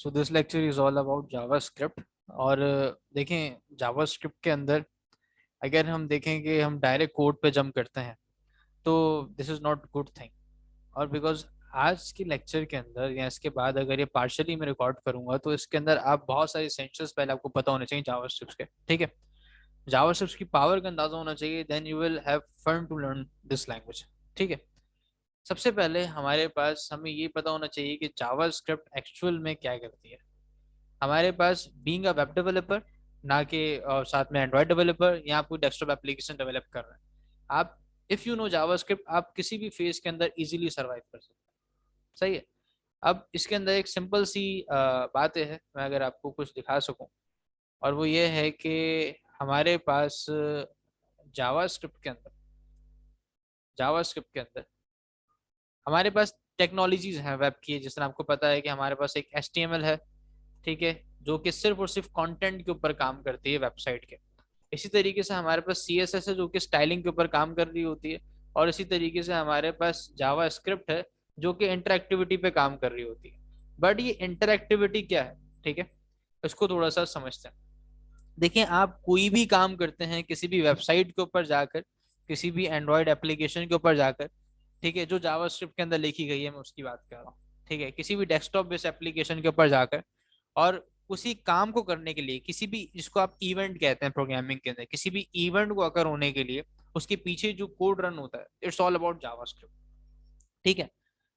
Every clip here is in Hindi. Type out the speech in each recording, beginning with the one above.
So this lecture is all about JavaScript. और देखें जावास्क्रिप्ट के अंदर अगर हम देखें कि हम डायरेक्ट कोड पे जंप करते हैं तो this is not good thing. और बिकॉज आज के लेक्चर के अंदर या इसके बाद अगर ये पार्शली मैं रिकॉर्ड करूंगा तो इसके अंदर आप बहुत सारे एसेंशियल्स पहले आपको पता होने चाहिए जावास्क्रिप्ट के। ठीक है, जावास्क्रिप्ट की पावर का अंदाजा होना चाहिए, then you will have fun to learn this language. ठीक है, सबसे पहले हमारे पास हमें ये पता होना चाहिए कि जावास्क्रिप्ट एक्चुअल में क्या करती है। हमारे पास बीइंग अ वेब डेवलपर, ना कि साथ में एंड्रॉयड डेवलपर या आप कोई डेस्कटॉप एप्लीकेशन डेवलप कर रहे हैं, आप इफ़ यू नो जावास्क्रिप्ट आप किसी भी फेज के अंदर इजीली सर्वाइव कर सकते हैं। सही है। अब इसके अंदर एक सिंपल सी बात है, मैं अगर आपको कुछ दिखा सकूं, और वो ये है कि हमारे पास जावास्क्रिप्ट के अंदर जावास्क्रिप्ट के अंदर हमारे पास टेक्नोलॉजीज हैं वेब की। जिस तरह आपको पता है कि हमारे पास एक HTML है, ठीक है, जो कि सिर्फ और सिर्फ कंटेंट के ऊपर काम करती है वेबसाइट के। इसी तरीके से हमारे पास CSS है जो कि स्टाइलिंग के ऊपर काम कर रही होती है। और इसी तरीके से हमारे पास जावा स्क्रिप्ट है जो कि इंटरएक्टिविटी पे काम कर रही होती है। बट ये इंटरएक्टिविटी क्या है, ठीक है, इसको थोड़ा सा समझते हैं। देखिए, आप कोई भी काम करते हैं किसी भी वेबसाइट के ऊपर जाकर, किसी भी एंड्रॉयड एप्लीकेशन के ऊपर जाकर, ठीक है, जो जावास्क्रिप्ट के अंदर लिखी गई है मैं उसकी बात कर रहा हूँ। ठीक है, किसी भी डेस्कटॉप बेस्ड एप्लीकेशन के ऊपर जाकर और उसी काम को करने के लिए किसी भी, जिसको आप इवेंट कहते हैं प्रोग्रामिंग के अंदर, किसी भी इवेंट को अकर होने के लिए उसके पीछे जो कोड रन होता है, इट्स ऑल अबाउट जावास्क्रिप्ट। ठीक है।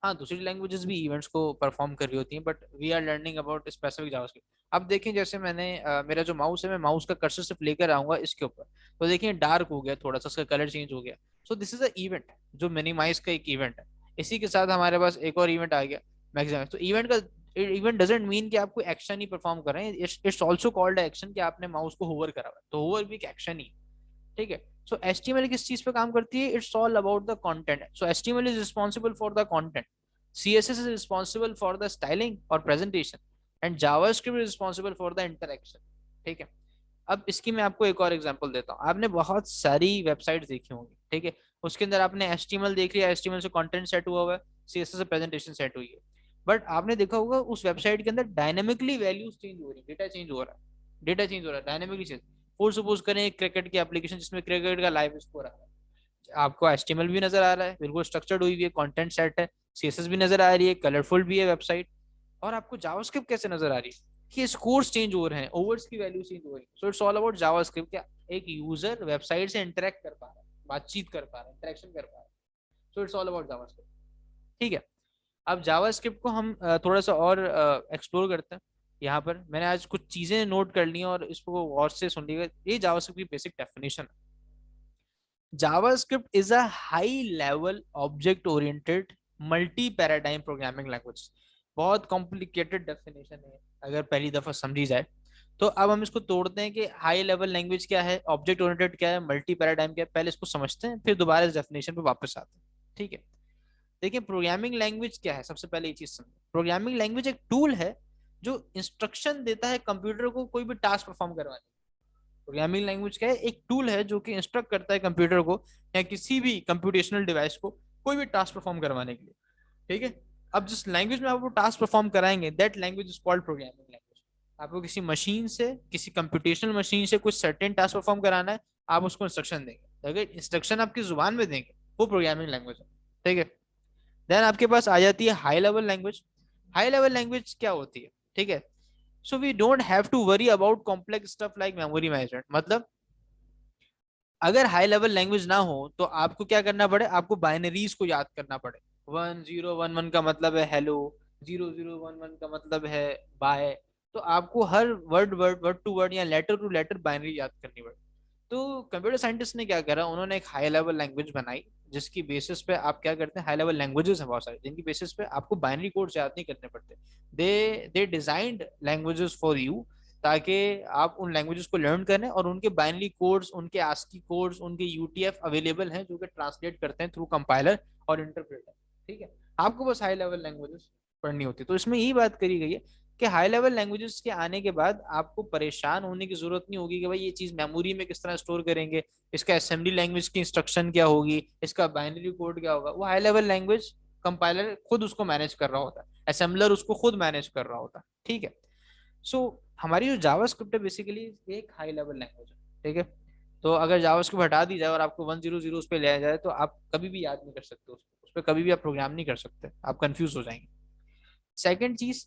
हाँ, दूसरी लैंग्वेजेस भी इवेंट्स को परफॉर्म कर रही होती हैं, but we are learning about specific JavaScript. अब देखें, जैसे मैंने मेरा जो माउस है, मैं माउस का कर्सर सिर्फ लेकर आऊंगा इसके ऊपर, तो देखिए डार्क हो गया, थोड़ा सा इसका कलर चेंज हो गया। So this is a event, जो मिनिमाइज का एक इवेंट है। इसी के साथ हमारे पास एक और इवेंट आ गया, मैक्सिमाइज। तो इवेंट डजेंट मीन कि आप कोई एक्शन ही परफॉर्म कर रहे हैं, इट्स ऑल्सो कॉल्ड एक्शन, कि आपने माउस को होवर करा हुआ है, तो होवर भी एक एक्शन ही। ठीक है। सो HTML किस चीज पे काम करती है? It's all about the content. So HTML is responsible for the content, CSS is responsible for the styling और presentation, and JavaScript is responsible for the interaction। ठीक है। अब इसकी मैं आपको एक और एग्जांपल देता हूँ। आपने बहुत सारी वेबसाइट्स देखी होंगी, ठीक है, उसके अंदर आपने HTML देख लिया, HTML से कंटेंट सेट हुआ हुआ है, CSS से प्रेजेंटेशन सेट हुई है। बट आपने देखा होगा उस वेबसाइट के अंदर डायनेमिकली वैल्यूज चेंज हो रही है, डेटा चेंज हो रहा है डायनेमिकली चेंज। फॉर सपोज करें एक क्रिकेट की एप्लीकेशन जिसमें क्रिकेट का लाइव स्कोर आ रहा है, आपको HTML भी नजर आ रहा है, बिल्कुल स्ट्रक्चर्ड हुई हुई है, कंटेंट सेट है, CSS भी नजर आ रही है, कलरफुल भी है वेबसाइट। और आपको जावास्क्रिप्ट कैसे नजर आ रही है कि स्कोर्स चेंज हो रहे हैं, ओवर्स की वैल्यू चेंज हो रही है। So it's all about JavaScript. क्या एक यूजर वेबसाइट से इंटरेक्ट कर पा रहा है, बातचीत कर पा रहा है, इंटरेक्शन कर पा रहा है। So it's all about JavaScript. ठीक है। अब जावास्क्रिप्ट को हम थोड़ा सा और एक्सप्लोर करते हैं। यहाँ पर मैंने आज कुछ चीजें नोट कर ली हैं और इसको गौर से सुन लीजिएगा। ये जावास्क्रिप्ट की बेसिक डेफिनेशन है। JavaScript is a high level object oriented multi paradigm programming language। बहुत कॉम्प्लिकेटेड डेफिनेशन है अगर पहली दफा समझी जाए तो। अब हम इसको तोड़ते हैं कि हाई लेवल लैंग्वेज क्या है, ऑब्जेक्ट ओरिएंटेड क्या है, मल्टी पैराडाइम क्या है। पहले इसको समझते हैं, फिर दोबारा इस डेफिनेशन पे वापस आते हैं। ठीक है। देखिए, प्रोग्रामिंग लैंग्वेज क्या है, सबसे पहले ये चीज समझो। प्रोग्रामिंग लैंग्वेज एक टूल है जो इंस्ट्रक्शन देता है कंप्यूटर को कोई भी टास्क परफॉर्म करवाने। प्रोग्रामिंग लैंग्वेज क्या है? एक टूल है जो कि इंस्ट्रक्ट करता है कंप्यूटर को या किसी भी कंप्यूटेशनल डिवाइस को कोई भी टास्क परफॉर्म करवाने के लिए। ठीक है। अब जिस लैंग्वेज में आप वो टास्क परफॉर्म कराएंगे, that language is called programming language. आपको किसी मशीन से, किसी कंप्यूटेशनल मशीन से कुछ सर्टेन टास्क परफॉर्म कराना है, आप उसको इंस्ट्रक्शन देंगे। अगर इंस्ट्रक्शन आपकी जुबान में देंगे, वो प्रोग्रामिंग लैंग्वेज है। ठीक है। देन आपके पास आ जाती है high level language. High level language क्या होती है? ठीक है। So we don't have to worry about complex stuff like memory management. मतलब अगर हाई लेवल लैंग्वेज ना हो तो आपको क्या करना पड़े? आपको बाइनरीज को याद करना पड़े। 1011 का मतलब है हेलो, 0011 का मतलब है बाय। तो आपको हर वर्ड टू वर्ड या लेटर टू लेटर बाइनरी याद करनी पड़े। तो कंप्यूटर साइंटिस्ट ने क्या करा, उन्होंने एक हाई लेवल लैंग्वेज बनाई जिसकी बेसिस पे आप क्या करते हैं, हाई लेवल लैंग्वेजेस हैं बहुत सारे जिनकी बेसिस पे आपको बाइनरी कोड याद नहीं करने पड़ते। दे डिजाइंड लैंग्वेजेस फॉर यू, ताकि आप उन लैंग्वेजेस को लर्न करें और उनके बाइनरी कोड्स, उनके आस्की कोड्स, उनके UTF अवेलेबल हैं जो कि ट्रांसलेट करते हैं थ्रू कंपाइलर और इंटरप्रेटर। ठीक है। आपको बस हाई लेवल लैंग्वेजेस पढ़नी होती है। तो इसमें यही बात करी गई है कि हाई लेवल लैंग्वेजेस के आने के बाद आपको परेशान होने की जरूरत नहीं होगी कि भाई ये चीज मेमोरी में किस तरह स्टोर करेंगे, इसका असेंबली लैंग्वेज की इंस्ट्रक्शन क्या होगी, इसका बाइनरी कोड क्या होगा। वो हाई लेवल लैंग्वेज कंपाइलर खुद उसको मैनेज कर रहा होता है। असेंबलर उसको खुद मैनेज कर रहा होता है, ठीक है। सो हमारी जो जावास्क्रिप्ट है बेसिकली एक हाई लेवल लैंग्वेज है, ठीक है। तो अगर जावास्क्रिप्ट हटा दी जाए और आपको 100 उस पे ले जाए तो आप कभी भी याद नहीं कर सकते उसको, उस पर कभी भी आप प्रोग्राम नहीं कर सकते, आप कंफ्यूज हो जाएंगे। सेकंड चीज,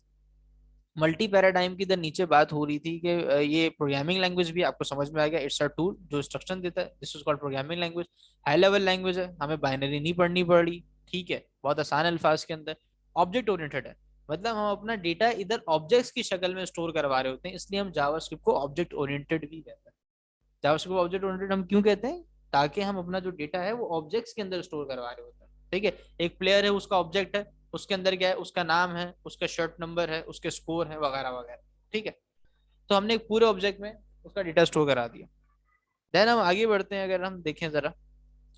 मल्टी पैराडाइम की इधर नीचे बात हो रही थी कि ये प्रोग्रामिंग लैंग्वेज भी आपको समझ में आ गया, इट्स अ टूल जो इंस्ट्रक्शन देता है, this is called programming language. High level language है, हमें बाइनरी नहीं पढ़नी पड़ी, ठीक है, बहुत आसान अल्फाज के अंदर। ऑब्जेक्ट ओरिएंटेड है, मतलब हम अपना डेटा इधर ऑब्जेक्ट्स की शक्ल में स्टोर करवा रहे होते हैं, इसलिए हम जावास्क्रिप्ट को ऑब्जेक्ट ओरिएंटेड भी कहते हैं। जावास्क्रिप्ट को ऑब्जेक्ट ओरिएंटेड हम क्यों कहते हैं? ताकि हम अपना जो डेटा है वो ऑब्जेक्ट्स के अंदर स्टोर करवा रहे होते हैं, ठीक है। एक प्लेयर है, उसका ऑब्जेक्ट है, उसके अंदर क्या है, उसका नाम है, उसका शर्ट नंबर है, उसके स्कोर है, वगैरह वगैरह, ठीक है। तो हमने एक पूरे ऑब्जेक्ट में उसका डेटा स्टोर करा दिया। देन हम आगे बढ़ते हैं, अगर हम देखें जरा,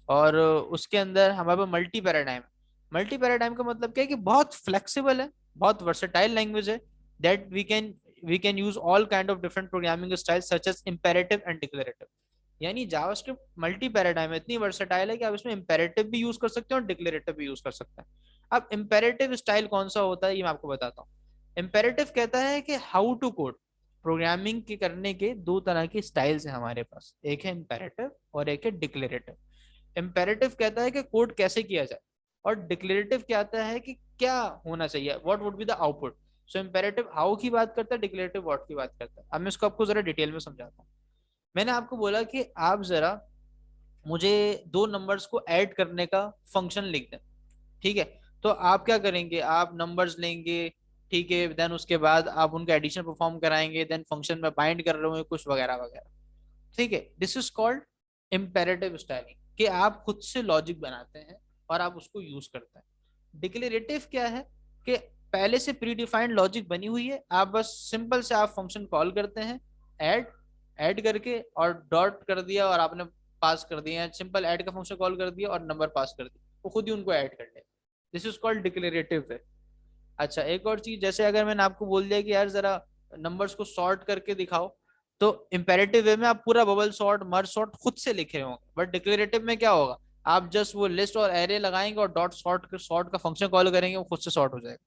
और उसके अंदर हमारे पास मल्टी पैराडाइम है। मल्टी पैराडाइम का मतलब क्या है कि बहुत फ्लेक्सिबल है, बहुत वर्सेटाइल लैंग्वेज है, that we can use all kind of different programming style such as imperative and declarative. यानी जावास्क्रिप्ट मल्टी पैराडाइम है, इतनी वर्सेटाइल है कि आप इसमें इंपेरेटिव भी यूज कर सकते हैं और डिक्लेरेटिव भी यूज कर सकते हैं। अब इंपेरेटिव स्टाइल कौन सा होता है ये मैं आपको बताता हूँ। इंपेरेटिव कहता है कि हाउ टू कोड, प्रोग्रामिंग के करने के दो तरह की स्टाइल्स हैं हमारे पास, एक है इंपेरेटिव और एक है डिक्लेरेटिव। इंपेरेटिव कहता है कि कोड कैसे किया जाए, और डिक्लेरेटिव कहता है कि क्या होना चाहिए, what would be the output. So imperative how की बात करता है, डिक्लेरेटिव व्हाट की बात करता है। अब मैं इसको आपको जरा डिटेल में समझाता हूँ। मैंने आपको बोला कि आप जरा मुझे दो नंबर्स को ऐड करने का फंक्शन लिख दें, ठीक है। तो आप क्या करेंगे, आप नंबर्स लेंगे, ठीक है, देन उसके बाद आप उनका एडिशन परफॉर्म कराएंगे, देन फंक्शन में बाइंड कर रहे हो कुछ वगैरह वगैरह, ठीक है। This is called imperative styling, कि आप खुद से लॉजिक बनाते हैं और आप उसको यूज करते हैं। डिक्लेरेटिव क्या है कि पहले से प्री डिफाइंड लॉजिक बनी हुई है, आप बस सिंपल से आप फंक्शन कॉल करते हैं, ऐड ऐड करके और डॉट कर दिया और आपने पास कर दिया, सिंपल ऐड का फंक्शन कॉल कर दिया और नंबर पास कर दिया, वो खुद ही उनको ऐड कर ले। दिस इज कॉल्ड डिक्लेरेटिव है। अच्छा, एक और चीज, जैसे अगर मैंने आपको बोल दिया कि यार जरा नंबर्स को सॉर्ट करके दिखाओ, तो इंपेरेटिव वे में आप पूरा बबल सॉर्ट मर्ज सॉर्ट खुद से लिखे होंगे, बट डिक्लेरेटिव में क्या होगा, आप जस्ट वो लिस्ट और एरे लगाएंगे और डॉट सॉर्ट का फंक्शन कॉल करेंगे, वो खुद से सॉर्ट हो जाएगा।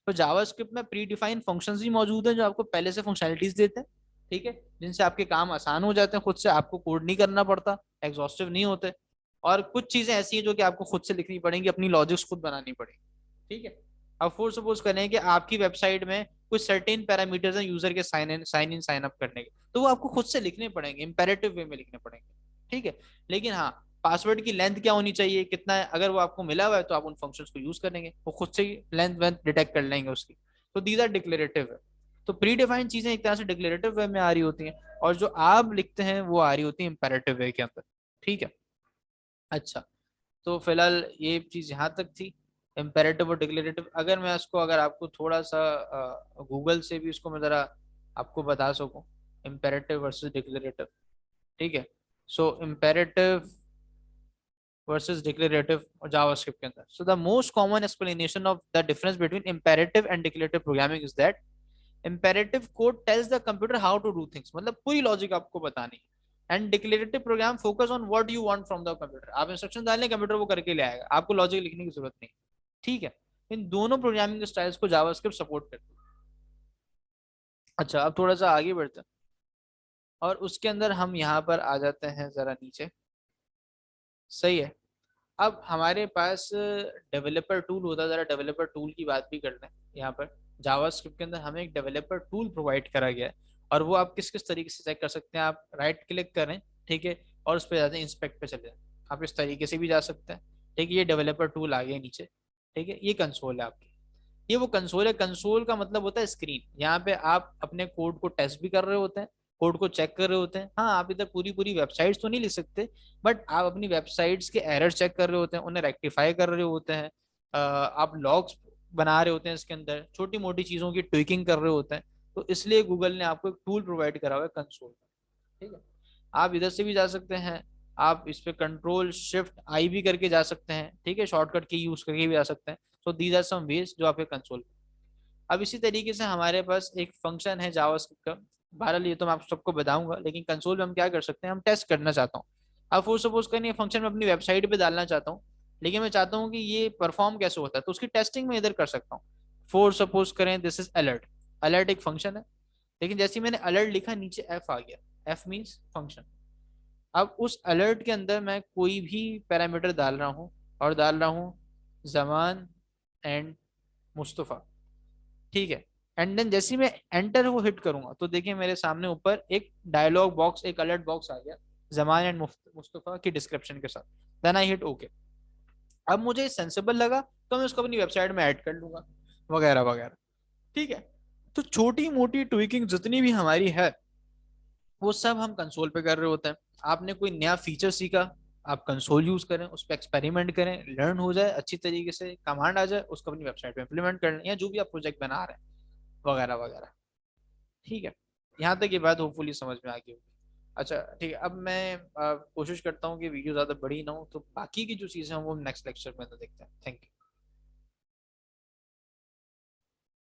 तो जावास्क्रिप्ट में प्री डिफाइंड फंक्शंस भी मौजूद हैं जो आपको पहले से फंक्शनलिटीज देते हैं, ठीक है, जिनसे आपके काम आसान हो जाते हैं, खुद से आपको कोड नहीं करना पड़ता, एग्जॉस्टिव नहीं होते। और कुछ चीजें ऐसी हैं जो कि आपको खुद से लिखनी पड़ेंगी, अपनी लॉजिक्स खुद बनानी पड़ेगी, ठीक है। अब फोर सपोज करें कि आपकी वेबसाइट में कुछ सर्टेन पैरामीटर्स हैं यूजर के साइन इन साइन अप करने के, तो वो आपको खुद से लिखने पड़ेंगे, इंपेरेटिव वे में लिखने पड़ेंगे, ठीक है। लेकिन हाँ, पासवर्ड की लेंथ क्या होनी चाहिए, कितना है, अगर वो आपको मिला हुआ है तो आप उन फंक्शंस को यूज करेंगे, वो खुद से ही लेंथ वेंथ डिटेक्ट कर लेंगे उसकी। तो दीज आर डिक्लेरेटिव है। तो प्री डिफाइंड चीजें एक तरह से डिक्लेरेटिव वे में आ रही होती हैं, और जो आप लिखते हैं वो आ रही होती है इंपेरेटिव वे के अंदर, ठीक है। अच्छा, तो फिलहाल ये चीज यहाँ तक थी, इम्पेरेटिव और डिक्लेरेटिव। अगर मैं इसको, अगर आपको थोड़ा सा गूगल से भी इसको मैं जरा आपको बता सकूं, इम्पेरेटिव वर्सेस डिक्लेरेटिव, ठीक है। सो इम्पेरेटिव वर्सेस डिक्लेरेटिव और जावास्क्रिप्ट के अंदर, so the most common explanation of the difference between imperative and declarative programming is that imperative code tells the computer how to do things, मतलब पूरी लॉजिक आपको बतानी है। And declarative program focus on what you want from the computer, आप इंस्ट्रक्शन डालने कंप्यूटर वो करके ले आएगा, आपको लॉजिक लिखने की जरूरत नहीं, ठीक है। इन दोनों प्रोग्रामिंग स्टाइल्स को जावास्क्रिप्ट सपोर्ट करती है। अच्छा, अब थोड़ा सा आगे बढ़ते हैं, और उसके अंदर हम यहाँ पर आ जाते हैं जरा नीचे, सही है। अब हमारे पास डेवलपर टूल होता है, जरा डेवलपर टूल की बात भी कर लें। यहाँ पर जावास्क्रिप्ट के अंदर हमें एक डेवलपर टूल प्रोवाइड करा गया है, और वो आप किस किस तरीके से चेक कर सकते हैं, आप राइट क्लिक करें, ठीक है, और उस पर जाते हैं इंस्पेक्ट पे चले जाएं, आप इस तरीके से भी जा सकते हैं, ठीक है। ये डेवलपर टूल आ गया नीचे, ठीक है, ये कंसोल है आपकी, ये वो कंसोल है। कंसोल का मतलब होता है स्क्रीन, यहाँ पे आप अपने कोड को टेस्ट भी कर रहे होते हैं, कोड को चेक कर रहे होते हैं। हाँ, आप इधर पूरी पूरी वेबसाइट्स तो नहीं लिख सकते, बट आप अपनी वेबसाइट्स के एरर चेक कर रहे होते हैं, उन्हें रेक्टिफाई कर रहे होते हैं, आप लॉग्स बना रहे होते हैं, इसके अंदर छोटी मोटी चीज़ों की ट्विकिंग कर रहे होते हैं। तो इसलिए गूगल ने आपको एक टूल प्रोवाइड करा हुआ है कंसोल, ठीक है। आप इधर से भी जा सकते हैं, आप इस पे कंट्रोल शिफ्ट आई भी करके जा सकते हैं, ठीक है, शॉर्टकट की यूज करके भी जा सकते हैं। So these are some ways जो आपके कंसोल। अब इसी तरीके से हमारे पास एक फंक्शन है जावास्क्रिप्ट का, बहरहाल ये तो मैं आप सबको बताऊंगा, लेकिन कंसोल में हम क्या कर सकते हैं, हम टेस्ट करना चाहता हूँ। अब फॉर सपोज करें फंक्शन में अपनी वेबसाइट पे डालना चाहता हूँ, लेकिन मैं चाहता हूँ कि ये परफॉर्म कैसे होता है, तो उसकी टेस्टिंग मैं इधर कर सकता हूँ। फोर सपोज करें दिस इज अलर्ट, अलर्ट एक फंक्शन है, लेकिन जैसे ही मैंने अलर्ट लिखा नीचे एफ आ गया, एफ मीन्स फंक्शन। अब उस अलर्ट के अंदर मैं कोई भी पैरामीटर डाल रहा हूँ, और डाल रहा हूँ जमान एंड मुस्तफ़ा, ठीक है। एंड देन जैसे ही मैं एंटर वो हिट करूंगा तो देखिए मेरे सामने ऊपर एक डायलॉग बॉक्स, एक अलर्ट बॉक्स आ गया जमान एंड मुस्तफ़ा की डिस्क्रिप्शन के साथ। Then I hit okay. अब मुझे सेंसेबल लगा तो मैं उसको अपनी वेबसाइट में ऐड कर लूंगा, वगैरह वगैरह, ठीक है। तो छोटी मोटी ट्विकिंग जितनी भी हमारी है वो सब हम कंसोल पे कर रहे होते हैं। आपने कोई नया फीचर सीखा, आप कंसोल यूज करें, उस पर एक्सपेरिमेंट करें, लर्न हो जाए अच्छी तरीके से, कमांड आ जाए, उसको अपनी वेबसाइट पे इंप्लीमेंट कर लें, या जो भी आप प्रोजेक्ट बना रहे हैं, वगैरह वगैरह, ठीक है। यहाँ तक ये बात होपफुली समझ में आ गई होगी। अच्छा ठीक है, अब मैं कोशिश करता हूँ कि वीडियो ज़्यादा बड़ी ना हो, तो बाकी की जो चीज़ें हैं वो नेक्स्ट लेक्चर में तो देखते हैं। Thank you.